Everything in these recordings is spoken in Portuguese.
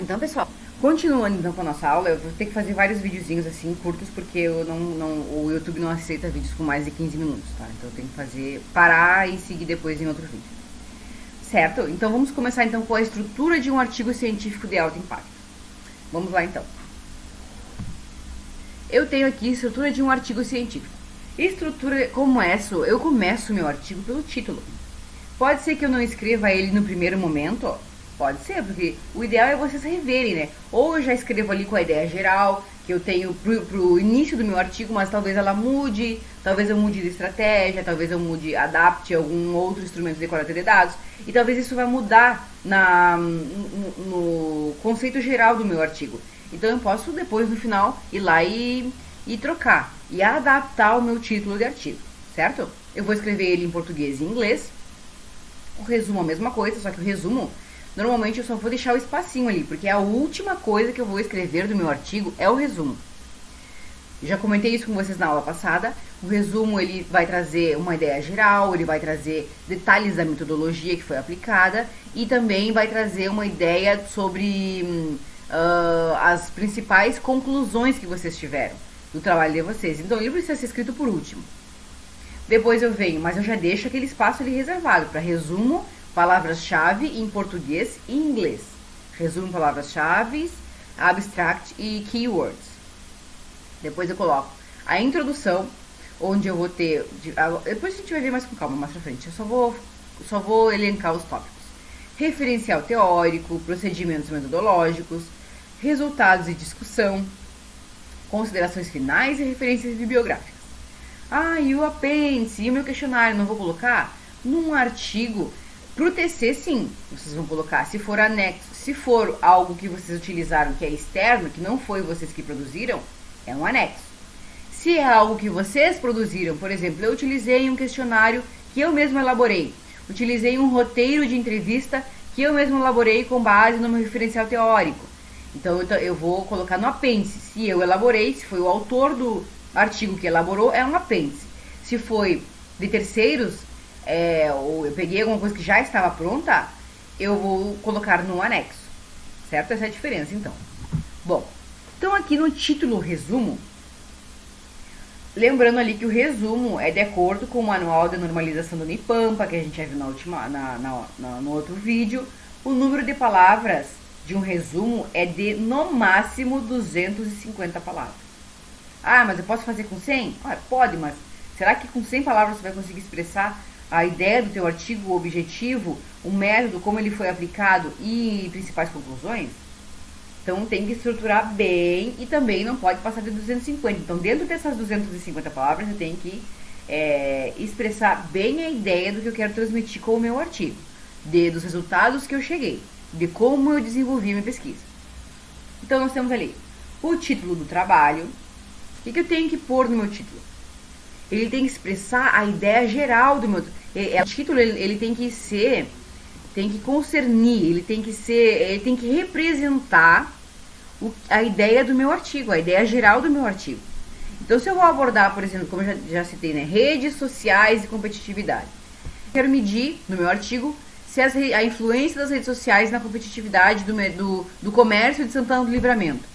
Então, pessoal, continuando então com a nossa aula, eu vou ter que fazer vários videozinhos assim, curtos, porque o YouTube não aceita vídeos com mais de 15 minutos, tá? Então eu tenho que parar e seguir depois em outro vídeo. Certo? Então vamos começar então com a estrutura de um artigo científico de alto impacto. Vamos lá então. Eu tenho aqui a estrutura de um artigo científico. Estrutura como essa, eu começo o meu artigo pelo título. Pode ser que eu não escreva ele no primeiro momento, ó. Pode ser, porque o ideal é vocês reverem, né? Ou eu já escrevo ali com a ideia geral, que eu tenho pro início do meu artigo, mas talvez ela mude, talvez eu mude de estratégia, talvez eu adapte algum outro instrumento de coleta de dados, e talvez isso vai mudar no conceito geral do meu artigo. Então eu posso depois, no final, ir lá e trocar, e adaptar o meu título de artigo, certo? Eu vou escrever ele em português e em inglês. O resumo é a mesma coisa, só que o resumo, normalmente eu só vou deixar o espacinho ali, porque a última coisa que eu vou escrever do meu artigo é o resumo. Já comentei isso com vocês na aula passada. O resumo ele vai trazer uma ideia geral, ele vai trazer detalhes da metodologia que foi aplicada e também vai trazer uma ideia sobre as principais conclusões que vocês tiveram do trabalho de vocês. Então ele precisa ser escrito por último. Depois eu venho, mas eu já deixo aquele espaço ali reservado para resumo, palavras-chave em português e inglês. Resumo, palavras-chave, abstract e keywords. Depois eu coloco a introdução, onde eu vou ter... Depois a gente vai ver mais com calma, mais pra frente. Eu só vou elencar os tópicos. Referencial teórico, procedimentos metodológicos, resultados e discussão, considerações finais e referências bibliográficas. Ah, e o apêndice, e o meu questionário, não vou colocar? Num artigo, pro TC sim, vocês vão colocar, se for anexo, se for algo que vocês utilizaram que é externo, que não foi vocês que produziram, é um anexo. Se é algo que vocês produziram, por exemplo, eu utilizei um questionário que eu mesmo elaborei, utilizei um roteiro de entrevista que eu mesmo elaborei com base no meu referencial teórico. Então eu vou colocar no apêndice, se eu elaborei, se foi o autor do artigo que elaborou, é um apêndice. Se foi de terceiros, ou eu peguei alguma coisa que já estava pronta, eu vou colocar no anexo. Certo? Essa é a diferença, então. Bom, então aqui no título resumo, lembrando ali que o resumo é de acordo com o manual de normalização do Unipampa, que a gente já viu no outro vídeo. O número de palavras de um resumo é de, no máximo, 250 palavras. Ah, mas eu posso fazer com 100? Ah, pode, mas será que com 100 palavras você vai conseguir expressar a ideia do teu artigo, o objetivo, o método, como ele foi aplicado e principais conclusões? Então tem que estruturar bem e também não pode passar de 250. Então dentro dessas 250 palavras eu tenho que expressar bem a ideia do que eu quero transmitir com o meu artigo, dos resultados que eu cheguei, de como eu desenvolvi a minha pesquisa. Então nós temos ali o título do trabalho. O que eu tenho que pôr no meu título? Ele tem que expressar a ideia geral do meu... O título ele tem que ser... Tem que concernir, ele tem que representar a ideia do meu artigo, a ideia geral do meu artigo. Então, se eu vou abordar, por exemplo, como eu já citei, né, redes sociais e competitividade. Quero medir, no meu artigo, se a influência das redes sociais na competitividade do comércio de Santana do Livramento.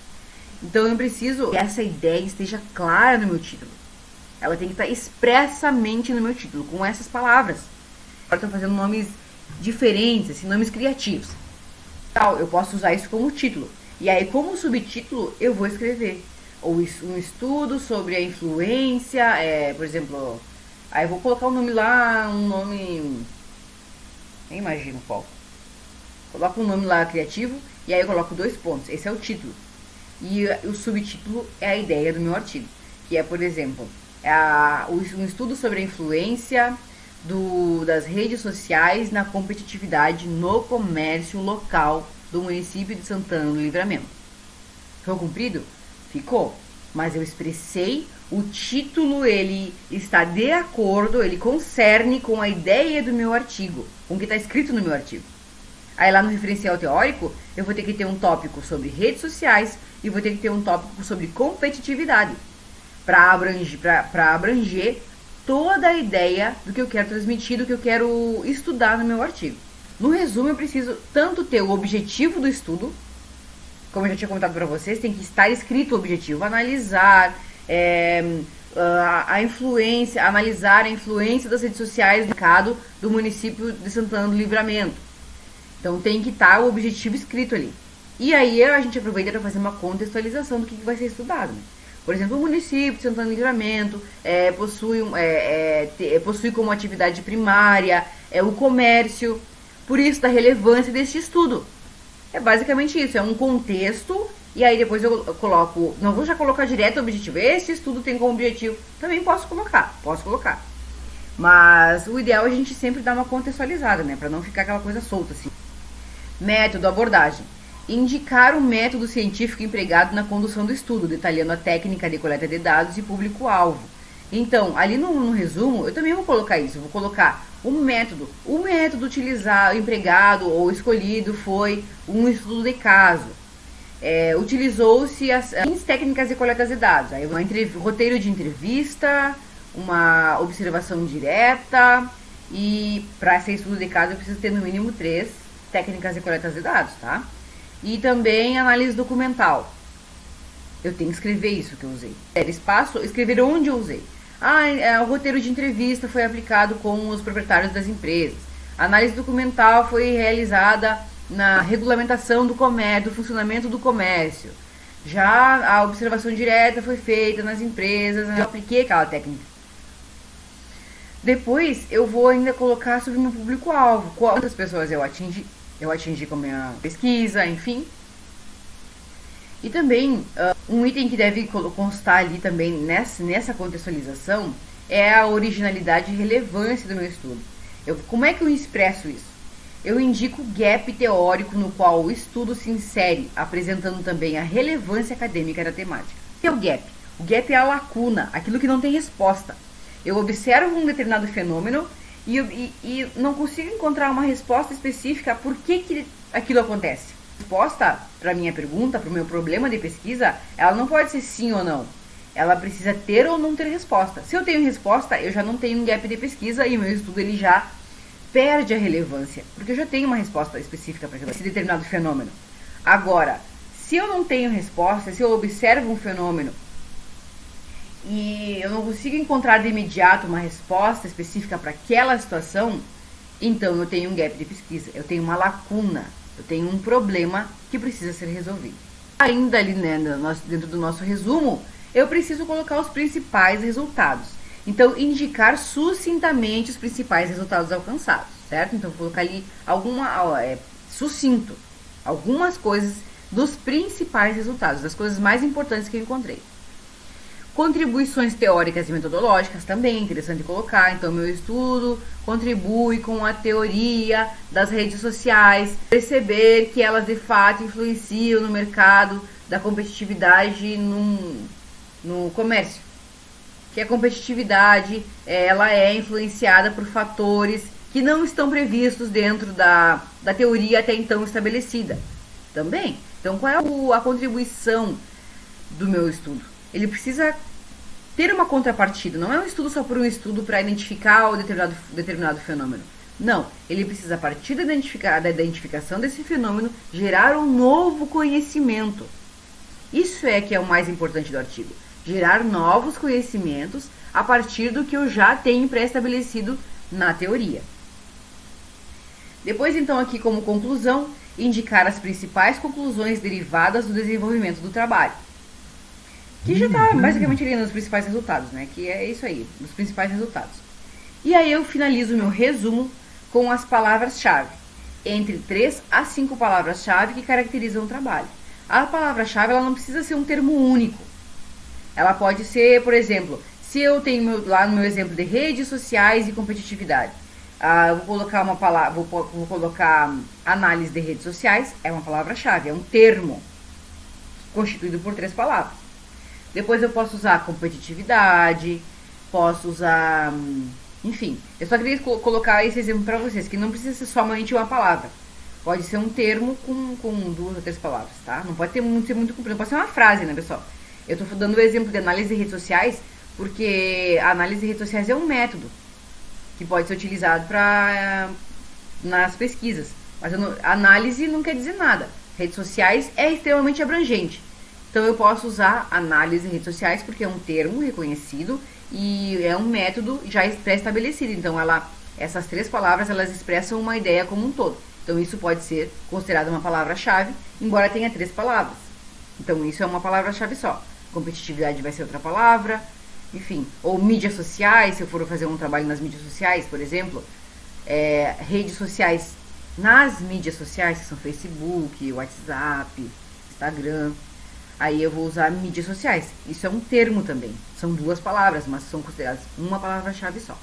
Então eu preciso que essa ideia esteja clara no meu título. Ela tem que estar expressamente no meu título, com essas palavras. Agora estou fazendo nomes diferentes, assim, nomes criativos. Eu posso usar isso como título. E aí, como subtítulo, eu vou escrever um estudo sobre a influência, por exemplo, aí eu vou colocar um nome lá, nem imagino qual. Coloco um nome lá criativo e aí eu coloco 2 pontos. Esse é o título. E o subtítulo é a ideia do meu artigo, que é, por exemplo, um estudo sobre a influência das redes sociais na competitividade no comércio local do município de Santana do Livramento. Ficou comprido? Ficou. Mas eu expressei, o título ele está de acordo, ele concerne com a ideia do meu artigo, com o que está escrito no meu artigo. Aí lá no referencial teórico, eu vou ter que ter um tópico sobre redes sociais e vou ter que ter um tópico sobre competitividade, para abranger toda a ideia do que eu quero transmitir, do que eu quero estudar no meu artigo. No resumo, eu preciso tanto ter o objetivo do estudo, como eu já tinha comentado para vocês, tem que estar escrito o objetivo, analisar a influência, analisar a influência das redes sociais no mercado do município de Santana do Livramento. Então tem que estar o objetivo escrito ali. E aí a gente aproveita para fazer uma contextualização do que vai ser estudado, né? Por exemplo, o município de Santana do Livramento possui como atividade primária o comércio, por isso da relevância deste estudo. É basicamente isso, é um contexto, e aí depois eu coloco, não vou já colocar direto o objetivo, esse estudo tem como objetivo, também posso colocar. Mas o ideal é a gente sempre dar uma contextualizada, né, para não ficar aquela coisa solta assim. Método, abordagem. Indicar o método científico empregado na condução do estudo, detalhando a técnica de coleta de dados e público-alvo. Então, ali no resumo, eu também vou colocar isso. Eu vou colocar o método. O método utilizado, empregado ou escolhido foi um estudo de caso. Utilizou-se as técnicas de coleta de dados. Aí, roteiro de entrevista, uma observação direta. E para ser estudo de caso, eu preciso ter no mínimo 3 técnicas de coleta de dados, tá? E também análise documental. Eu tenho que escrever isso que eu usei. Espaço, escrever onde eu usei. O roteiro de entrevista foi aplicado com os proprietários das empresas. A análise documental foi realizada na regulamentação do comércio, do funcionamento do comércio. Já a observação direta foi feita nas empresas, eu apliquei aquela técnica. Depois eu vou ainda colocar sobre o meu público-alvo. Quantas pessoas eu atingi com a minha pesquisa, enfim. E também, um item que deve constar ali também nessa contextualização é a originalidade e relevância do meu estudo. Como é que eu expresso isso? Eu indico o gap teórico no qual o estudo se insere, apresentando também a relevância acadêmica da temática. O que é o gap? O gap é a lacuna, aquilo que não tem resposta. Eu observo um determinado fenômeno e não consigo encontrar uma resposta específica por que aquilo acontece. A resposta para a minha pergunta, para o meu problema de pesquisa, ela não pode ser sim ou não. Ela precisa ter ou não ter resposta. Se eu tenho resposta, eu já não tenho um gap de pesquisa e o meu estudo ele já perde a relevância, porque eu já tenho uma resposta específica para esse determinado fenômeno. Agora, se eu não tenho resposta, se eu observo um fenômeno e eu não consigo encontrar de imediato uma resposta específica para aquela situação, então eu tenho um gap de pesquisa, eu tenho uma lacuna, eu tenho um problema que precisa ser resolvido. Ainda ali, né, dentro do nosso resumo, eu preciso colocar os principais resultados. Então, indicar sucintamente os principais resultados alcançados, certo? Então, vou colocar ali sucinto, algumas coisas dos principais resultados, das coisas mais importantes que eu encontrei. Contribuições teóricas e metodológicas também, interessante colocar. Então, meu estudo contribui com a teoria das redes sociais, perceber que elas de fato influenciam no mercado da competitividade no comércio. Que a competitividade ela é influenciada por fatores que não estão previstos dentro da teoria até então estabelecida. Também. Então, qual é a contribuição do meu estudo? Ele precisa ter uma contrapartida. Não é um estudo só por um estudo para identificar o determinado fenômeno. Não. Ele precisa, a partir da identificação desse fenômeno, gerar um novo conhecimento. Isso é que é o mais importante do artigo. Gerar novos conhecimentos a partir do que eu já tenho pré-estabelecido na teoria. Depois, então, aqui como conclusão, indicar as principais conclusões derivadas do desenvolvimento do trabalho. Que já está basicamente ali nos principais resultados, né? Que é isso aí, os principais resultados. E aí eu finalizo o meu resumo com as palavras-chave. Entre 3 a 5 palavras-chave que caracterizam o trabalho. A palavra-chave ela não precisa ser um termo único. Ela pode ser, por exemplo, se eu tenho lá no meu exemplo de redes sociais e competitividade, eu vou colocar uma palavra, vou colocar análise de redes sociais, é uma palavra-chave, é um termo constituído por 3 palavras. Depois eu posso usar competitividade, posso usar, enfim, eu só queria colocar esse exemplo para vocês, que não precisa ser somente uma palavra. Pode ser um termo com 2 ou 3 palavras, tá? Não pode ser muito comprido, pode ser uma frase, né, pessoal? Eu estou dando o exemplo de análise de redes sociais, porque a análise de redes sociais é um método que pode ser utilizado nas pesquisas. Mas análise não quer dizer nada. redes sociais é extremamente abrangente. Então eu posso usar análise em redes sociais porque é um termo reconhecido e é um método já pré-estabelecido. Então essas 3 palavras elas expressam uma ideia como um todo. Então isso pode ser considerado uma palavra-chave, embora tenha 3 palavras. Então isso é uma palavra-chave só. Competitividade vai ser outra palavra, enfim. Ou mídias sociais, se eu for fazer um trabalho nas mídias sociais, por exemplo, redes sociais. Nas mídias sociais, que são Facebook, WhatsApp, Instagram, aí eu vou usar mídias sociais. Isso é um termo também. São 2 palavras, mas são consideradas uma palavra-chave só.